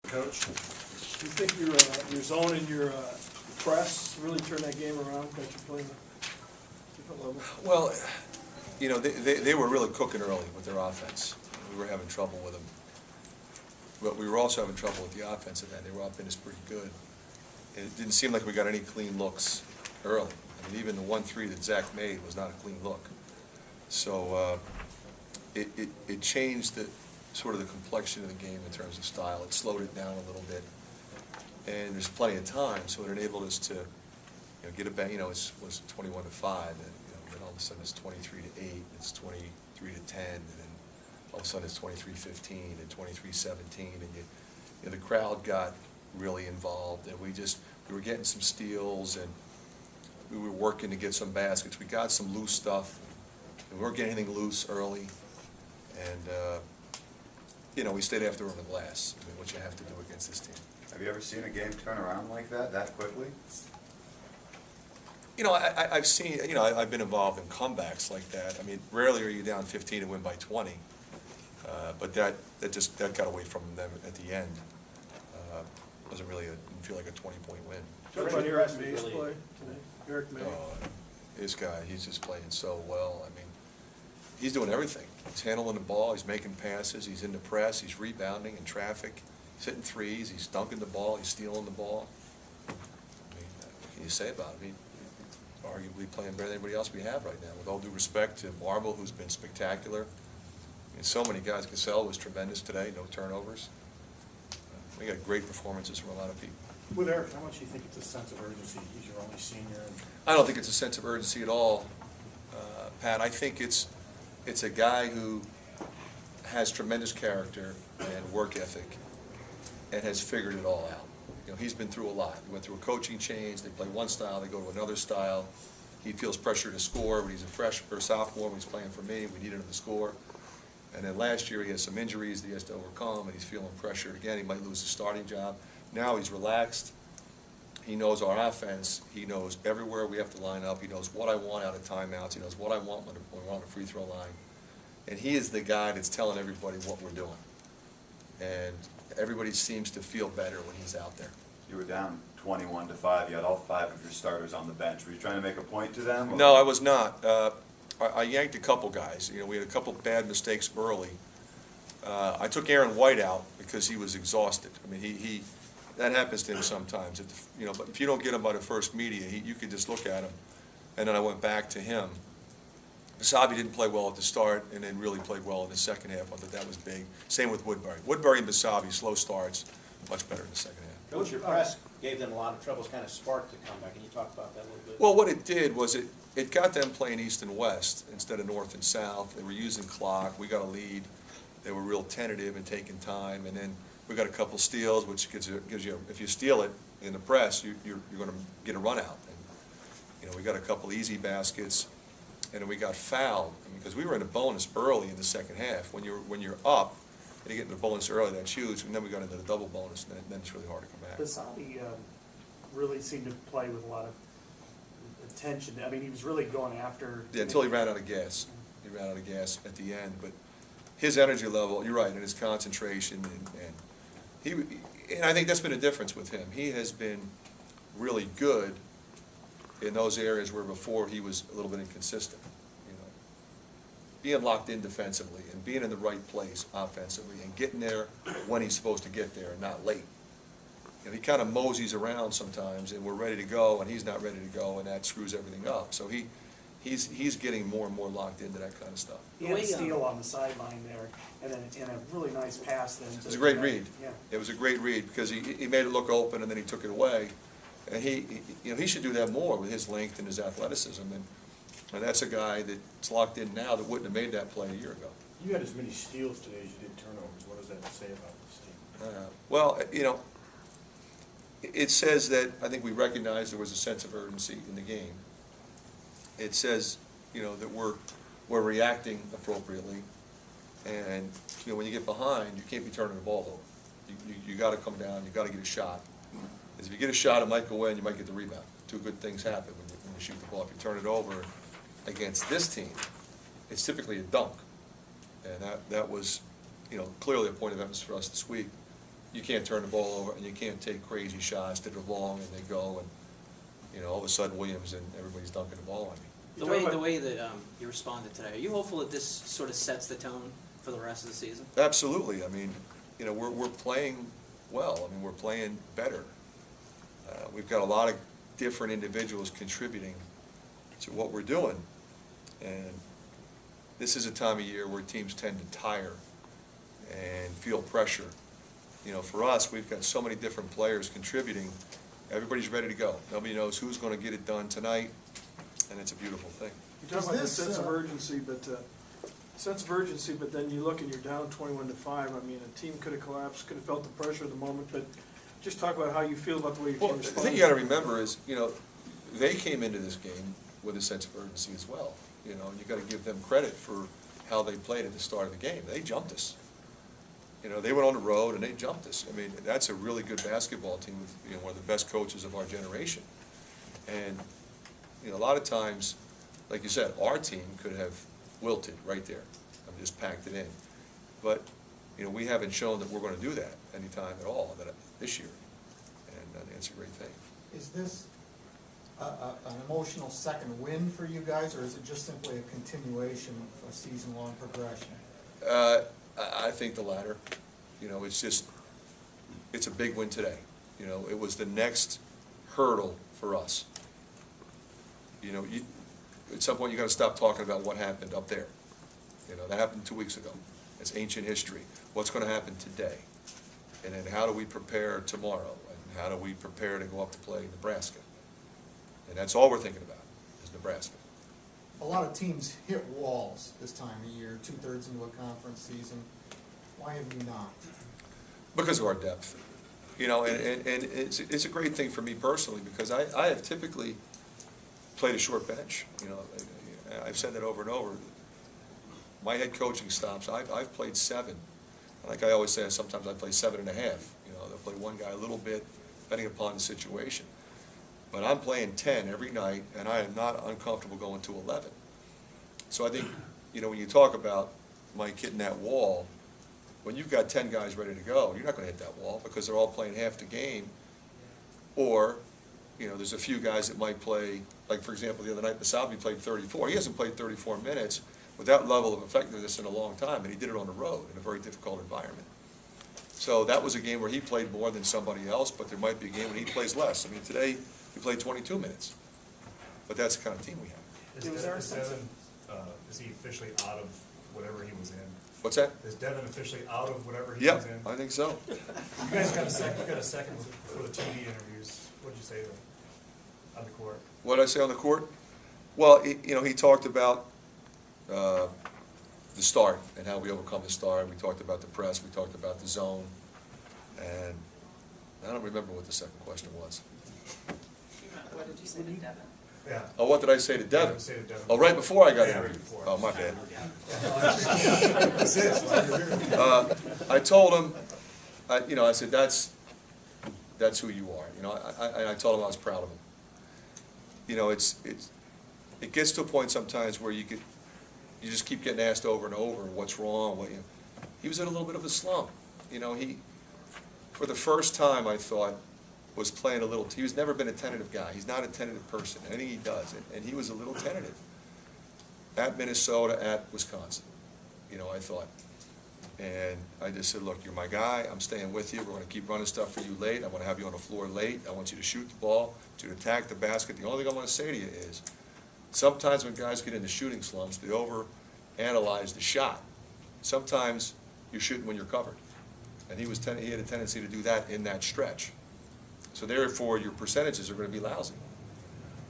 Coach? Do you think your zone and your press really turned that game around, got you playing a different level? Well, you know, they were really cooking early with their offense. We were having trouble with them. But we were also having trouble with the offensive end. They were up in us pretty good. And it didn't seem like we got any clean looks early. I mean, even the 1-3 that Zach made was not a clean look. So it changed the sort of the complexion of the game in terms of style. It slowed it down a little bit. And there's plenty of time, so it enabled us to, get it back. It was 21-5, and then all of a sudden it's 23-8, it's 23-10, and then all of a sudden it's 23-15 and 23-17, and the crowd got really involved, and we were getting some steals, and we were working to get some baskets. We got some loose stuff, and we weren't getting anything loose early, and we stayed after on the glass. I mean, what you have to do against this team. Have you ever seen a game turn around like that quickly? I've seen, I've been involved in comebacks like that. I mean, rarely are you down 15 and win by 20, but that got away from them at the end. Wasn't really didn't feel like a 20-point win. Talk about Eric May's play today. Eric May. This guy, he's just playing so well. I mean, he's doing everything. He's handling the ball, he's making passes, he's in the press, he's rebounding in traffic, he's hitting threes, he's dunking the ball, he's stealing the ball. I mean, what can you say about him? He's arguably playing better than anybody else we have right now. With all due respect to Marble, who's been spectacular. I mean, so many guys. Cassell was tremendous today, no turnovers. We got great performances from a lot of people. With Eric, how much do you think it's a sense of urgency? He's your only senior. I don't think it's a sense of urgency at all, Pat. I think it's a guy who has tremendous character and work ethic and has figured it all out. He's been through a lot. He went through a coaching change. They play one style, they go to another style. He feels pressure to score when he's a freshman or sophomore. When he's playing for me, we needed him to score. And then last year he has some injuries that he has to overcome, and he's feeling pressured again. He might lose his starting job. Now he's relaxed. He knows our offense. He knows everywhere we have to line up. He knows what I want out of timeouts. He knows what I want when we're on the free throw line. And he is the guy that's telling everybody what we're doing. And everybody seems to feel better when he's out there. You were down 21-5. You had all 5 of your starters on the bench. Were you trying to make a point to them? Or? No, I was not. I yanked a couple guys. We had a couple bad mistakes early. I took Aaron White out because he was exhausted. I mean, that happens to him sometimes. But if you don't get him by the first media, you could just look at him. And then I went back to him. Basabi didn't play well at the start and then really played well in the second half. I thought that was big. Same with Woodbury. Woodbury and Basabi, slow starts, much better in the second half. Coach, your press gave them a lot of trouble. It's kind of sparked the comeback. Can you talk about that a little bit? Well, what it did was it got them playing east and west instead of north and south. They were using clock. We got a lead. They were real tentative and taking time. And then we got a couple steals, which gives you if you steal it in the press, you're going to get a run out. And, we got a couple easy baskets, and then we got fouled because we were in a bonus early in the second half. When you're up and you get into the bonus early, that's huge. And then we got into the double bonus, and then it's really hard to come back. Basabi really seemed to play with a lot of attention. I mean, he was really going after. Yeah, until he ran out of gas. He ran out of gas at the end, but his energy level, you're right, and his concentration, and I think that's been a difference with him. He has been really good in those areas where before he was a little bit inconsistent. Being locked in defensively and being in the right place offensively and getting there when he's supposed to get there and not late. He kind of moseys around sometimes, and we're ready to go, and he's not ready to go, and that screws everything up. So he's getting more and more locked into that kind of stuff. He had a steal on the sideline there, and then a really nice pass. Then it was a great read. Yeah. It was a great read because he made it look open, and then he took it away. And he should do that more with his length and his athleticism. And that's a guy that's locked in now that wouldn't have made that play a year ago. You had as many steals today as you did turnovers. What does that say about this team? Well, it says that I think we recognize there was a sense of urgency in the game. It says, that we're reacting appropriately, and when you get behind, you can't be turning the ball over. You got to come down. You got to get a shot. Because if you get a shot, it might go in. You might get the rebound. Two good things happen when you shoot the ball. If you turn it over against this team, it's typically a dunk, and that was, clearly a point of emphasis for us this week. you can't turn the ball over, and you can't take crazy shots that are long and they go, and, you know, all of a sudden Williams and everybody's dunking the ball on you. The way that you responded today, are you hopeful that this sort of sets the tone for the rest of the season? Absolutely. I mean, you know, we're playing well. I mean, we're playing better. We've got a lot of different individuals contributing to what we're doing. And this is a time of year where teams tend to tire and feel pressure. You know, for us, we've got so many different players contributing. Everybody's ready to go. Nobody knows who's going to get it done tonight, and it's a beautiful thing. You talk about the sense of urgency, but then you look and you're down 21-5. I mean, a team could have collapsed, could have felt the pressure of the moment, but just talk about how you feel about the way your Well, team the responded. thing you got to remember is, you know, they came into this game with a sense of urgency as well. You know, and you got to give them credit for how they played at the start of the game. They jumped us. You know, they went on the road and they jumped us. I mean, that's a really good basketball team with, you know, one of the best coaches of our generation. And, you know, a lot of times, like you said, our team could have wilted right there. I mean, just packed it in. But, you know, we haven't shown that we're going to do that anytime at all this year. And it's a great thing. Is this an emotional second win for you guys, or is it just simply a continuation of a season-long progression? I think the latter. You know, it's a big win today. You know, it was the next hurdle for us. You know, at some point you got to stop talking about what happened up there. You know, that happened 2 weeks ago. It's ancient history. What's going to happen today? And then how do we prepare tomorrow? And how do we prepare to go up to play Nebraska? And that's all we're thinking about, is Nebraska. A lot of teams hit walls this time of year, 2/3 into a conference season. Why have you not? Because of our depth. You know, and it's a great thing for me personally, because I have typically played a short bench. You know, I've said that over and over. My head coaching stops, I've played 7. Like I always say, sometimes I play 7.5. You know, they'll play one guy a little bit, depending upon the situation. But I'm playing 10 every night, and I am not uncomfortable going to 11. So I think, you know, when you talk about Mike hitting that wall, when you've got 10 guys ready to go, you're not going to hit that wall because they're all playing half the game. Or, you know, there's a few guys that might play, like for example, the other night, Basabi played 34. He hasn't played 34 minutes with that level of effectiveness in a long time, and he did it on the road in a very difficult environment. So that was a game where he played more than somebody else, but there might be a game when he plays less. I mean, today he played 22 minutes, but that's the kind of team we have. Is he officially out of whatever he was in? What's that? Is Devin officially out of whatever he Yeah, was in? I think so. You guys got a second for the TV interviews. What did you say to him on the court? What did I say on the court? Well, you know, he talked about the start and how we overcome the start. We talked about the press. We talked about the zone. And I don't remember what the second question was. What did you say to Devin? Yeah. Oh, what did I say to Devin? What did you say to Devin? Oh, right before I got Yeah, interviewed. right before. Oh, my bad. That's it. I told him, you know, I said, that's who you are. You know, I told him I was proud of him. You know, it gets to a point sometimes where you just keep getting asked over and over what's wrong. What, you know. He was in a little bit of a slump. You know, he, for the first time, I thought, was playing a little. He's never been a tentative guy. He's not a tentative person. Anything he does, and he was a little tentative. At Minnesota, at Wisconsin, you know, I thought. And I just said, look, you're my guy. I'm staying with you. We're going to keep running stuff for you late. I want to have you on the floor late. I want you to shoot the ball, to attack the basket. The only thing I want to say to you is, sometimes when guys get into shooting slumps, they overanalyze the shot. Sometimes you're shooting when you're covered. And he had a tendency to do that in that stretch. So therefore, your percentages are going to be lousy.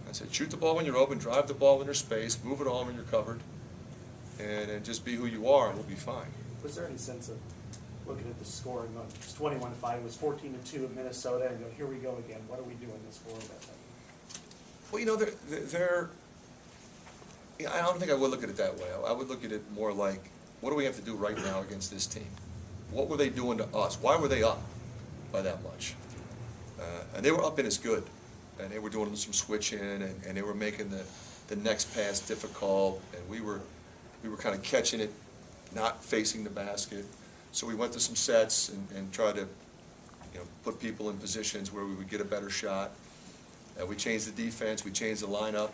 I said, shoot the ball when you're open, drive the ball when there's space, move it on when you're covered, and just be who you are, and we'll be fine. Was there any sense of looking at the score and going, it's 21-5, it was 14-2 at Minnesota, and go, here we go again, what are we doing this for? Well, you know, I don't think I would look at it that way. I would look at it more like, what do we have to do right now against this team? What were they doing to us? Why were they up by that much? And they were up and as good. And they were doing some switching, and they were making the next pass difficult, and we were kind of catching it, not facing the basket. So we went to some sets and tried to put people in positions where we would get a better shot. We changed the defense, we changed the lineup,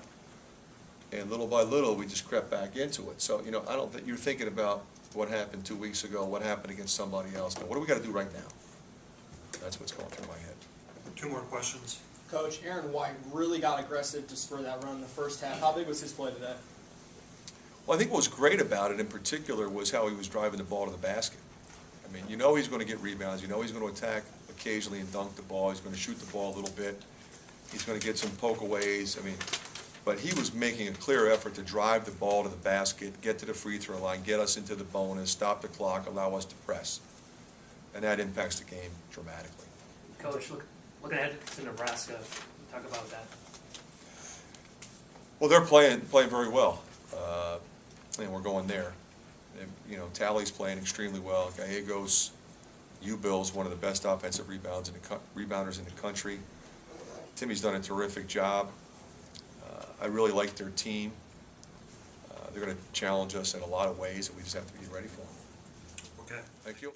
and little by little, we just crept back into it. So, I don't think, you're thinking about what happened 2 weeks ago, what happened against somebody else, but what do we got to do right now? That's what's going through my head. 2 more questions. Coach, Aaron White really got aggressive to spur that run in the first half. How big was his play today? Well, I think what was great about it in particular was how he was driving the ball to the basket. I mean, he's going to get rebounds, he's going to attack occasionally and dunk the ball, he's going to shoot the ball a little bit, he's going to get some pokeaways, but he was making a clear effort to drive the ball to the basket, get to the free throw line, get us into the bonus, stop the clock, allow us to press. And that impacts the game dramatically. Coach, looking ahead to Nebraska, talk about that. Well, they're playing very well, and we're going there. And, Tally's playing extremely well. Gallegos, U-Bill's one of the best offensive rebounders in the country. Timmy's done a terrific job. I really like their team. They're going to challenge us in a lot of ways, and we just have to be ready for them. Okay. Thank you.